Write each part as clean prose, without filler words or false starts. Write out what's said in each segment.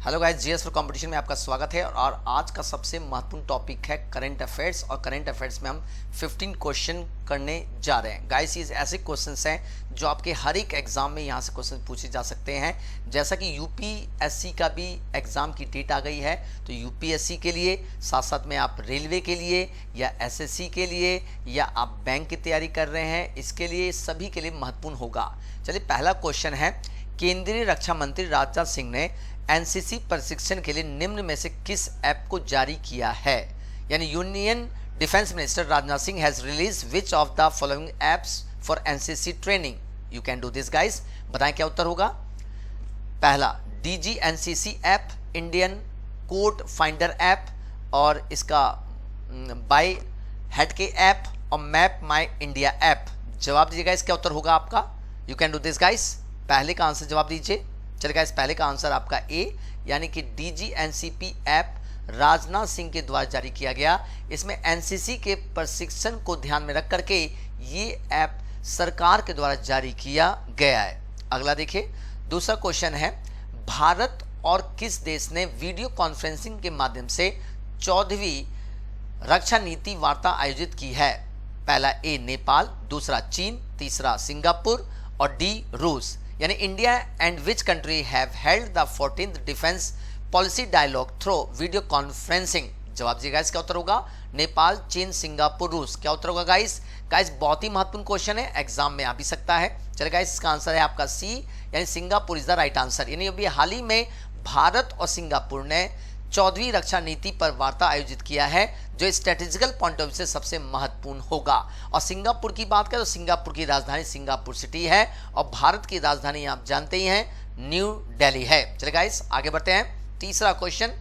Hello guys, GS for competition में आपका स्वागत है। और आज का सबसे महत्वपूर्ण टॉपिक है करंट अफेयर्स। और करंट अफेयर्स में हम 15 क्वेश्चन करने जा रहे हैं। गाइस, ये ऐसे क्वेश्चंस हैं जो आपके हर एक एग्जाम में यहाँ से क्वेश्चन पूछे जा सकते हैं। जैसा कि यूपीएससी का भी एग्जाम की डेट आ गई है, तो यूपीएससी के लिए साथ साथ में आप रेलवे के लिए या एसएससी के लिए या आप बैंक की तैयारी कर रहे हैं, इसके लिए सभी के लिए महत्वपूर्ण होगा। चलिए, पहला क्वेश्चन है, केंद्रीय रक्षा मंत्री राजनाथ सिंह ने एनसीसी प्रशिक्षण के लिए निम्न में से किस ऐप को जारी किया है? यानी union defence minister Rajnath Singh has release which of the following apps for NCC training? You can do this guys. बताएं क्या उत्तर होगा। पहला DG NCC app, Indian code finder app, और इसका बाय हेड के ऐप, और मैप माई इंडिया ऐप। जवाब दीजिएगा, इसका उत्तर होगा आपका। You can do this guys. पहले का आंसर जवाब दीजिए। चलेगा, इस पहले का आंसर आपका ए, यानी कि DG NCP app Rajnath Singh के द्वारा जारी किया गया। इसमें एनसीसी के प्रशिक्षण को ध्यान में रख करके ये ऐप सरकार के द्वारा जारी किया गया है। अगला देखिए, दूसरा क्वेश्चन है, भारत और किस देश ने वीडियो कॉन्फ्रेंसिंग के माध्यम से 14वीं रक्षा नीति वार्ता आयोजित की है? पहला ए नेपाल, दूसरा चीन, तीसरा सिंगापुर और डी रूस। यानी India and which country have held the 14th defence policy dialogue through video conferencing? जवाब दीजिएगा, इसका उत्तर होगा नेपाल, चीन, सिंगापुर, रूस। क्या उत्तर होगा गाइस? गाइस, बहुत ही महत्वपूर्ण क्वेश्चन है, एग्जाम में आ भी सकता है। चलिए गाइस, इसका आंसर है आपका सी, यानी Singapore is the right answer. यानी अभी हाल ही में भारत और सिंगापुर ने 14वीं रक्षा नीति पर वार्ता आयोजित किया है, जो स्ट्रेटेजिकल पॉइंट ऑफ व्यू से सबसे महत्वपूर्ण होगा। और सिंगापुर की बात करें तो सिंगापुर की राजधानी सिंगापुर सिटी है, और भारत की राजधानी आप जानते ही हैं न्यू दिल्ली है। चलिए गाइस, आगे बढ़ते हैं। तीसरा क्वेश्चन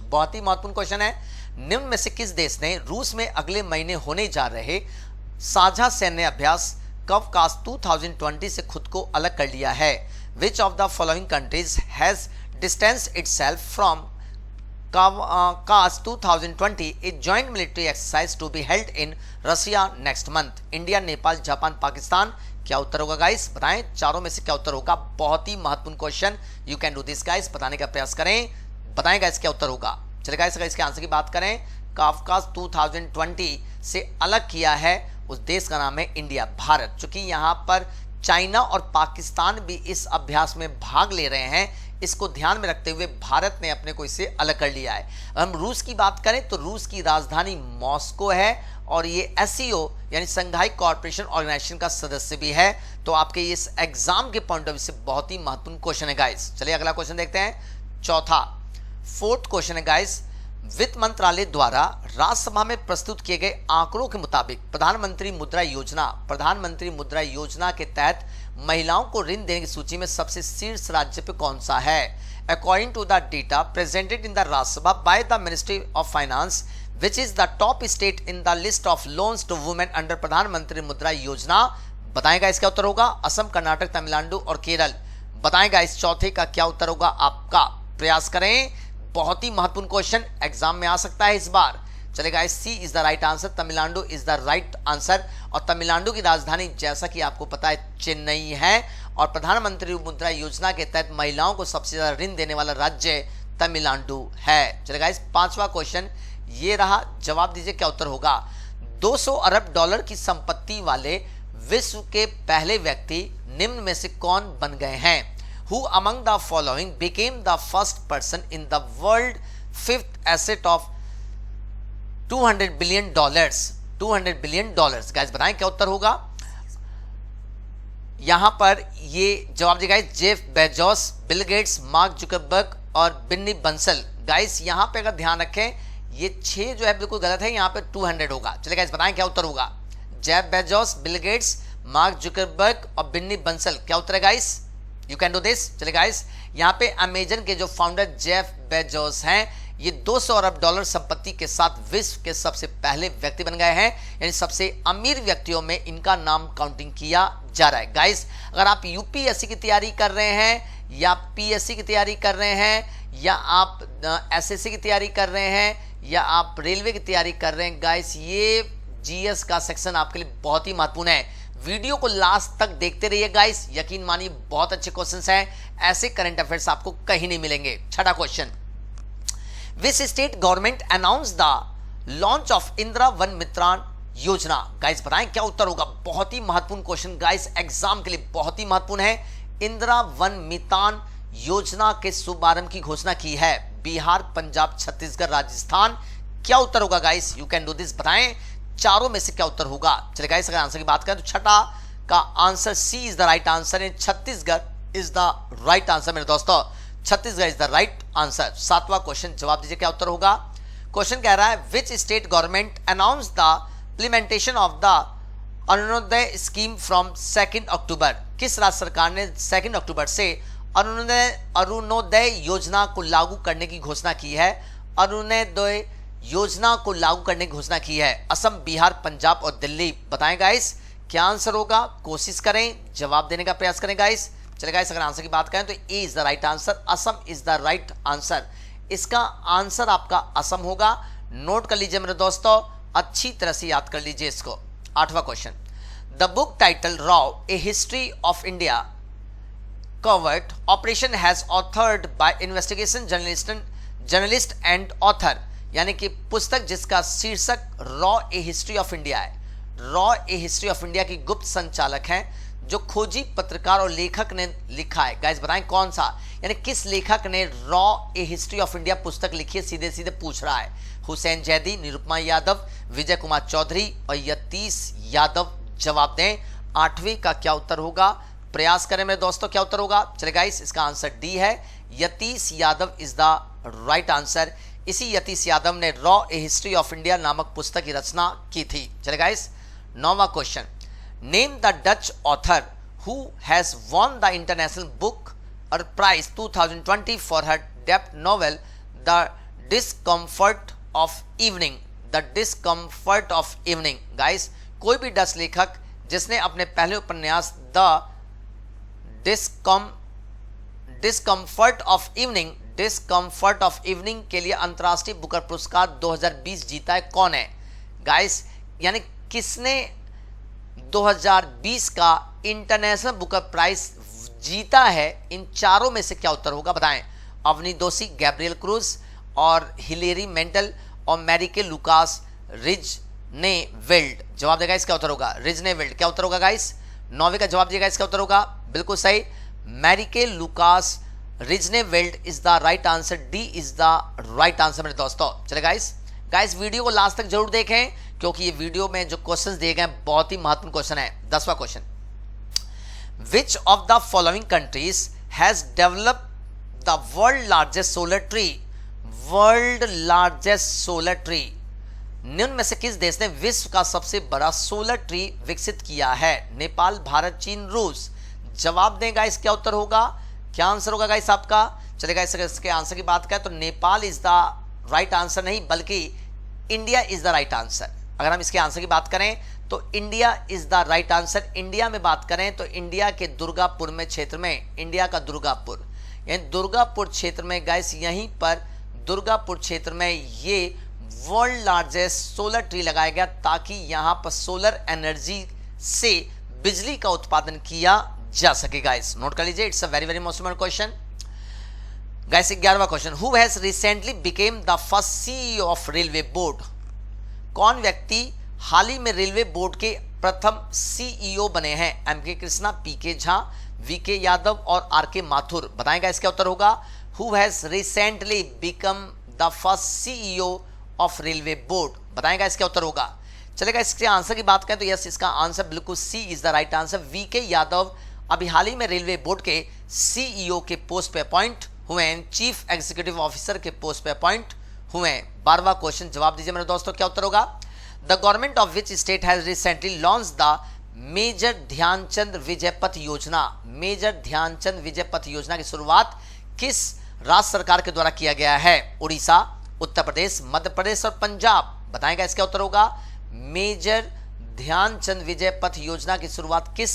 बहुत ही महत्वपूर्ण क्वेश्चन है, निम्न में से किस देश ने रूस में अगले महीने होने जा रहे साझा सैन्य अभ्यास कवकास 2020 से खुद को अलग कर लिया है? विच of the following countries has distanced itself from Kavkaz 2020, a joint military exercise to be held in Russia next month? India, Nepal, Japan, Pakistan. क्या उत्तर होगा गाइस? बताएं, चारों में से क्या उत्तर होगा? बहुत ही महत्वपूर्ण question. You can do this guys, बताने का प्रयास करें। बताएं गाइस, क्या उत्तर होगा। चलिए गाइस, अगर इसके आंसर की बात करें, काफकाज 2020 से अलग किया है, उस देश का नाम है इंडिया, भारत। चूंकि यहाँ पर चाइना और पाकिस्तान भी इस अभ्यास में भाग ले रहे हैं, इसको ध्यान में रखते हुए भारत ने अपने को इससे अलग कर लिया है। हम रूस की बात करें तो रूस की राजधानी मॉस्को है, और ये एससीओ यानी संघाई कॉर्पोरेशन ऑर्गेनाइजेशन का सदस्य भी है। तो आपके इस एग्जाम के पॉइंट ऑफ व्यू से बहुत ही महत्वपूर्ण क्वेश्चन है गाइस। चलिए अगला क्वेश्चन देखते हैं, चौथा, फोर्थ क्वेश्चन है गाइस, वित्त मंत्रालय द्वारा राज्यसभा में प्रस्तुत किए गए आंकड़ों के मुताबिक प्रधानमंत्री मुद्रा योजना के तहत महिलाओं को ऋण देने की सूची में सबसे शीर्ष राज्य पे कौन सा है? According to the data presented in the Rajya Sabha by the ministry of finance, which is the top state in the list of loans to women under प्रधानमंत्री मुद्रा योजना? बताएगा, इसका उत्तर होगा असम, कर्नाटक, तमिलनाडु और केरल। बताएगा, इस चौथे का क्या उत्तर होगा आपका? प्रयास करें, बहुत ही महत्वपूर्ण क्वेश्चन एग्जाम में आ सकता है इस बार। चलेगा, C is the right answer, Tamil Nadu is the right answer. और तमिलनाडु की राजधानी जैसा कि आपको पता है चेन्नई है, और प्रधानमंत्री मुद्रा योजना के तहत महिलाओं को सबसे ज्यादा ऋण देने वाला राज्य तमिलनाडु है। चलेगा, इस पांचवा क्वेश्चन ये रहा, जवाब दीजिए क्या उत्तर होगा। 200 अरब डॉलर की संपत्ति वाले विश्व के पहले व्यक्ति निम्न में से कौन बन गए हैं? Who among the following became the first person in the world fifth asset of $200 billion? $200 billion guys, बताएं क्या उत्तर होगा। यहां पर ये जवाब दिया guys, Jeff Bezos, Bill Gates, mark Zuckerberg और बिन्नी बंसल। गाइस, यहां पे अगर ध्यान रखें, ये 6 जो है बिल्कुल गलत है, यहां पे 200 होगा। चलिए गाइस, बताएं क्या उत्तर होगा। Jeff Bezos, Bill Gates, mark Zuckerberg और बिन्नी बंसल। क्या उत्तर है guys? You can do this. चलिए गाइस, यहाँ पे अमेजन के जो फाउंडर जेफ बेजोस हैं, ये 200 अरब डॉलर संपत्ति के साथ विश्व के सबसे पहले व्यक्ति बन गए हैं, यानी सबसे अमीर व्यक्तियों में इनका नाम काउंटिंग किया जा रहा है। गाइस, अगर आप यूपीएससी की तैयारी कर रहे हैं, या पीएससी की तैयारी कर रहे हैं, या आप एसएससी की तैयारी कर रहे हैं, या आप रेलवे की तैयारी कर रहे हैं, गाइस ये जीएस का सेक्शन आपके लिए बहुत ही महत्वपूर्ण है। वीडियो को लास्ट तक देखते रहिए गाइस, यकीन मानिए बहुत अच्छे क्वेश्चंस हैं, ऐसे करंट अफेयर्स आपको कहीं नहीं मिलेंगे। छठा question, which state government announce the launch of Indira Van Mitran Yojana? Guys बताएं क्या उत्तर होगा। बहुत ही महत्वपूर्ण क्वेश्चन गाइस, एग्जाम के लिए बहुत ही महत्वपूर्ण है। इंदिरा वन मितान योजना के शुभारंभ की घोषणा की है बिहार, पंजाब, छत्तीसगढ़, राजस्थान। क्या उत्तर होगा guys? You can do this. बताएं चारों में से क्या उत्तर होगा। चलिए गाइस अगर आंसर की बात करें तो छठा का answer C is the right answer है। Chhattisgarh is the right answer मेरे दोस्तों, Chhattisgarh is the right answer. सातवां क्वेश्चन, जवाब दीजिए क्या उत्तर होगा। क्वेश्चन कह रहा है which state government announce the implementation of the Arunodaya scheme from 2 October? किस राज्य सरकार ने 2 अक्टूबर से अरुणोदय योजना को लागू करने की घोषणा की है? अरुणोदय योजना को लागू करने की घोषणा की है असम, बिहार, पंजाब और दिल्ली। बताएं गाइस क्या आंसर होगा, कोशिश करें जवाब देने का प्रयास करें गाइस। चलिए गाइस अगर आंसर की बात करें तो A is the right answer, Assam is the right answer. इसका आंसर आपका असम होगा। नोट कर लीजिए मेरे दोस्तों, अच्छी तरह से याद कर लीजिए इसको। आठवां क्वेश्चन, द बुक टाइटल रॉ a history of India covert operation has authored by investigation journalist and author, यानी कि पुस्तक जिसका शीर्षक रॉ ए हिस्ट्री ऑफ इंडिया है। रॉ ए हिस्ट्री ऑफ इंडिया की गुप्त संचालक हैं जो खोजी पत्रकार और लेखक ने लिखा है। गाइस बताएं कौन सा, यानी किस लेखक ने रॉ ए हिस्ट्री ऑफ इंडिया पुस्तक लिखी है, सीधे सीधे पूछ रहा है। हुसैन जैदी, निरुपमा यादव, विजय कुमार चौधरी और यतीश यादव। जवाब दें आठवीं का क्या उत्तर होगा, प्रयास करें मेरे दोस्तों क्या उत्तर होगा। चलिए गाइस इसका आंसर डी है, Yatish Yadav is the right answer. इसी यतीश यादव ने रॉ ए हिस्ट्री ऑफ इंडिया नामक पुस्तक की रचना की थी। चलिए गाइस नौवां question, name the Dutch author who has won the international Booker prize 2020 for her debut novel the discomfort of evening. The discomfort of evening. Guys कोई भी डच लेखक जिसने अपने पहले उपन्यास द डिस्कम्फर्ट ऑफ इवनिंग के लिए अंतर्राष्ट्रीय बुकर पुरस्कार 2020 जीता है, कौन है गाइस? यानी किसने 2020 का इंटरनेशनल बुकर प्राइज जीता है? इन चारों में से क्या उत्तर होगा बताएं। अवनी दोषी, गैब्रियल क्रूज और हिलेरी मेंटल और मैरिके लुकास रिजने वेल्ड। जवाब देगा इसका उत्तर होगा रिजने वेल्ड। क्या उत्तर होगा गाइस? नौवीं का जवाब दिएगा, इसका उत्तर होगा बिल्कुल सही, Marieke Lucas Rijneveld is the right answer. D is the right answer मेरे दोस्तों। चले गाइस वीडियो को लास्ट तक जरूर देखें क्योंकि ये वीडियो में जो क्वेश्चंस दिए गए बहुत ही महत्वपूर्ण क्वेश्चन है। 10वां question, which of the following countries has develop the world largest solar tree? World largest solar tree, निम्न में से किस देश ने विश्व का सबसे बड़ा सोलर ट्री विकसित किया है? नेपाल, भारत, चीन, रूस। जवाब दें गाइस क्या उत्तर होगा, क्या आंसर होगा गाइस आपका? चलेगा इसके आंसर की बात करें तो Nepal is the right answer नहीं बल्कि India is the right answer. अगर हम इसके आंसर की बात करें तो India is the right answer. India में बात करें तो इंडिया के दुर्गापुर में क्षेत्र में, इंडिया का दुर्गापुर यानी दुर्गापुर क्षेत्र में गाइस, यहीं पर दुर्गापुर क्षेत्र में ये वर्ल्ड लार्जेस्ट सोलर ट्री लगाया गया ताकि यहाँ पर सोलर एनर्जी से बिजली का उत्पादन किया जा सके। गाइस नोट कर लीजिए, it's a very very most important question. Guys 11वां question, who has recently became the first CEO of railway board? कौन व्यक्ति हाल ही में रेलवे बोर्ड के प्रथम सीईओ बने हैं? MK Krishna, PK Jha, VK Yadav और आरके माथुर। बताएंगा इसका उत्तर होगा who has recently become the first CEO of railway board. बताएंगा इसका उत्तर होगा। चलेगा इसके आंसर की बात करें तो यस, इसका आंसर बिल्कुल C is the right answer. VK Yadav अभी हाल ही में रेलवे बोर्ड के सीईओ के पोस्ट पे अपॉइंट हुए हैं, चीफ एग्जीक्यूटिव ऑफिसर के पोस्ट पे अपॉइंट हुए हैं। 12वां क्वेश्चन, जवाब दीजिए मेरे दोस्तों क्या उत्तर होगा। The government of which state has recently launch the major Dhyan Chand Vijay Path Yojana? Major Dhyan Chand Vijay Path योजना की शुरुआत किस राज्य सरकार के द्वारा किया गया है? उड़ीसा, उत्तर प्रदेश, मध्य प्रदेश और पंजाब। बताएंगा इसका उत्तर होगा मेजर ध्यानचंद विजय पथ योजना की शुरुआत किस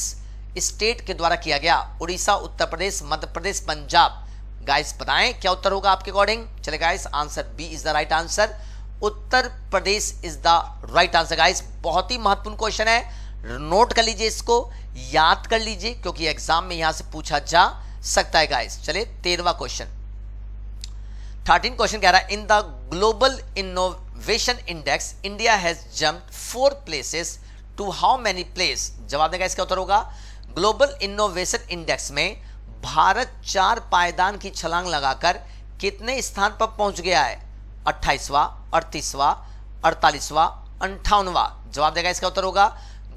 स्टेट के द्वारा किया गया? उड़ीसा, उत्तर प्रदेश, मध्य प्रदेश, पंजाब। गाइस बताएं क्या उत्तर होगा आपके अकॉर्डिंग। चले guys answer B is the right answer, Uttar Pradesh is the right answer. Guys बहुत ही महत्वपूर्ण क्वेश्चन है, नोट कर लीजिए, इसको याद कर लीजिए क्योंकि एग्जाम में यहां से पूछा जा सकता है गाइस। चलिए 13वां क्वेश्चन, 13 क्वेश्चन कह रहा है in the global innovation index India has jumped 4 places to how many place. जवाब देगा, इसका उत्तर होगा ग्लोबल इनोवेशन इंडेक्स में भारत 4 पायदान की छलांग लगाकर कितने स्थान पर पहुंच गया है? 28वां, 38वां, 48वां, 58वां। जवाब देगा, इसका उत्तर होगा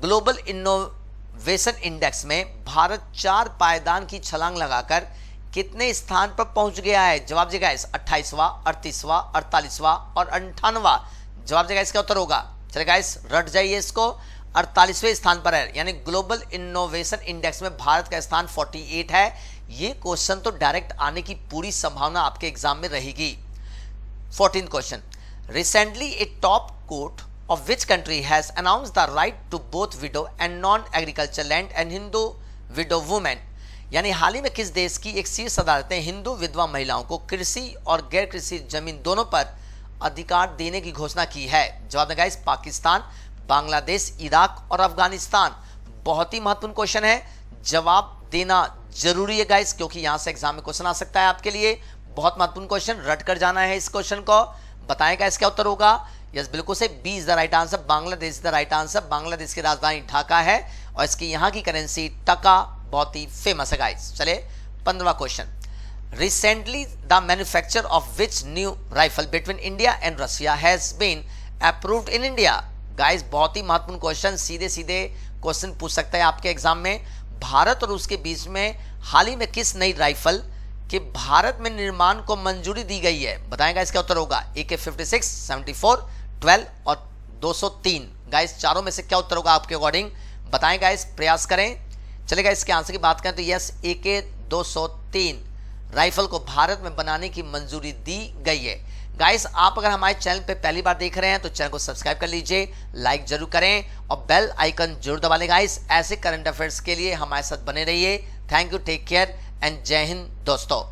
ग्लोबल इनोवेशन इंडेक्स में भारत 4 पायदान की छलांग लगाकर कितने स्थान पर पहुंच गया है? जवाब देगा, 28वां, 38वां, 48वां और 58वां। जवाब देगा, इसका उत्तर होगा, चलिए गाइस रट जाइए इसको, 48वें स्थान पर है, यानी ग्लोबल इनोवेशन इंडेक्स में भारत का स्थान 48 है। ये क्वेश्चन तो डायरेक्ट आने की पूरी संभावना आपके एग्जाम में रहेगी। 14th question, recently A top court of which country has announced the right to both widow and non-agriculture land and Hindu widow women। यानी हाल ही में किस देश की एक शीर्ष अदालत ने हिंदू विधवा महिलाओं को कृषि और गैर कृषि जमीन दोनों पर अधिकार देने की घोषणा की है? जवाब देगा, इस पाकिस्तान, बांग्लादेश, इराक और अफगानिस्तान। बहुत ही महत्वपूर्ण क्वेश्चन है, जवाब देना जरूरी है गाइस क्योंकि यहां से एग्जाम में क्वेश्चन आ सकता है आपके लिए। बहुत महत्वपूर्ण क्वेश्चन, रट कर जाना है इस क्वेश्चन को। बताएगा इसका उत्तर होगा, यस बिल्कुल से B is the right answer, Bangladesh is the right answer. Bangladesh की राजधानी ढाका है और इसकी यहाँ की करेंसी टका बहुत ही फेमस है गाइस। चले 15वां question, recently the manufacture of which new rifle between India and Russia has been approved in India. Guys बहुत ही महत्वपूर्ण क्वेश्चन, सीधे सीधे क्वेश्चन पूछ सकता है आपके एग्जाम में। भारत और रूस के बीच में हाल ही में किस नई राइफल कि भारत में निर्माण को मंजूरी दी गई है? बताएगा, इसका उत्तर होगा AK-56, 74, 12 और 203। गाइस चारों में से क्या उत्तर होगा आपके अकॉर्डिंग? बताएं गाइस, प्रयास करें। चलेगा, इसके आंसर की बात करें तो यस, AK-203 राइफल को भारत में बनाने की मंजूरी दी गई है। गाइस आप अगर हमारे चैनल पे पहली बार देख रहे हैं तो चैनल को सब्सक्राइब कर लीजिए, लाइक जरूर करें और बेल आइकन जरूर दबा लें गाइस। ऐसे करंट अफेयर्स के लिए हमारे साथ बने रहिए। Thank you, take care and जय हिंद दोस्तों।